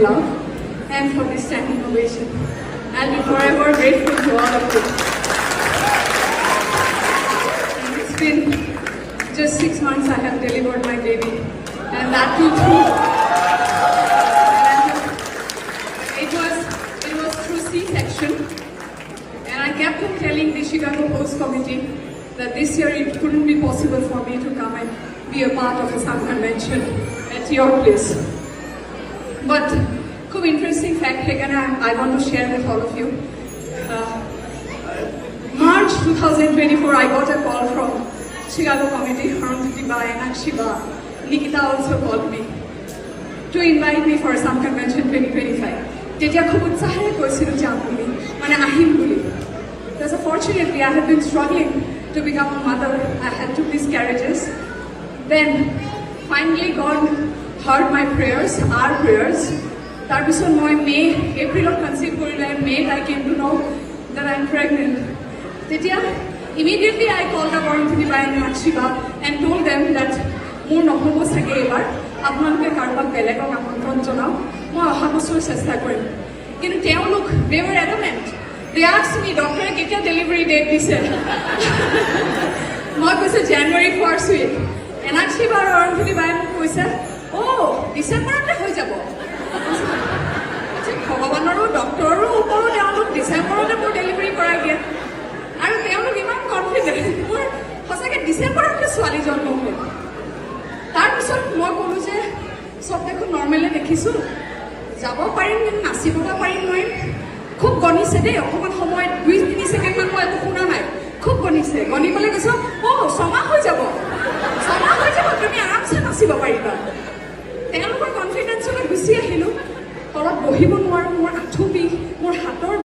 love and for this standing ovation. I'll be forever grateful to all of you. And it's been just 6 months I have delivered my baby, and that too through. It was through C-section, and I kept on telling the Chicago Host Committee that this year it couldn't be possible for me to come and be a part of a Sun convention at your place. But খুব interesting fact এখানে I want to share with all of you. March 2024, I got a call from Chicago Committee, Arundhati Ba, Enakshi Ba, Nikita also called me to invite me for Sun Convention 2025. তেতিয়া খুব উৎসাহেৰে কৈছিলোঁ যাম বুলি, মানে আহিম বুলি. Because unfortunately, I had been struggling to become a mother. I had 2 miscarriages. Then, finally, God heard my prayers, our prayers. তাৰপিছত মই এপ্ৰিলত কনচিভ কৰিলে, May I came to know that I'm pregnant. তেতিয়া, immediately I called up Arundhati Ba and Enakshi Ba and told them that মোৰ নহ'ব চাগে এইবাৰ, আপোনালোকে কাৰোবাক বেলেগক আমন্ত্ৰণ জনাওক, মই অহা বছৰ চেষ্টা কৰিম. কিন্তু তেওঁলোক, they were adamant. They asked me, ডক্টৰে কেতিয়া ডেলিভাৰী ডেট দিছে? মই কৈছোঁ January 1st week. Enakshi Ba আৰু Arundhati Baই মোক কৈছে, ডিচেম্বৰতে হৈ যাব. ভগৱানৰো ডক্টৰৰো ওপৰত তেওঁলোক ডিচেম্বৰতে মোৰ ডেলিভাৰী কৰাই দিয়ে, আৰু তেওঁলোক ইমান কনফিডেণ্ট মোৰ সঁচাকৈ ডিচেম্বৰতে ছোৱালী জন্ম হ'ল. তাৰপিছত মই ক'লোঁ যে চব দেখোন নৰ্মেলে দেখিছোঁ, যাব পাৰিম কিন্তু নাচিব পাৰিম নোৱাৰিম. খুব গণিছে দেই, অকণমান সময় 2-3 ছেকেণ্ডমান মই একো শুনা নাই, খুব গণিছে. গণি পেলাই কৈছোঁ 6 মাহ হৈ যাব, তুমি আৰামছে নাচিব পাৰিবা. তেওঁলোকৰ কনফিডেঞ্চলৈ গুচি আহিলোঁ. তলত বহিব নোৱাৰোঁ, মোৰ আঁঠু বিষ, মোৰ হাতৰ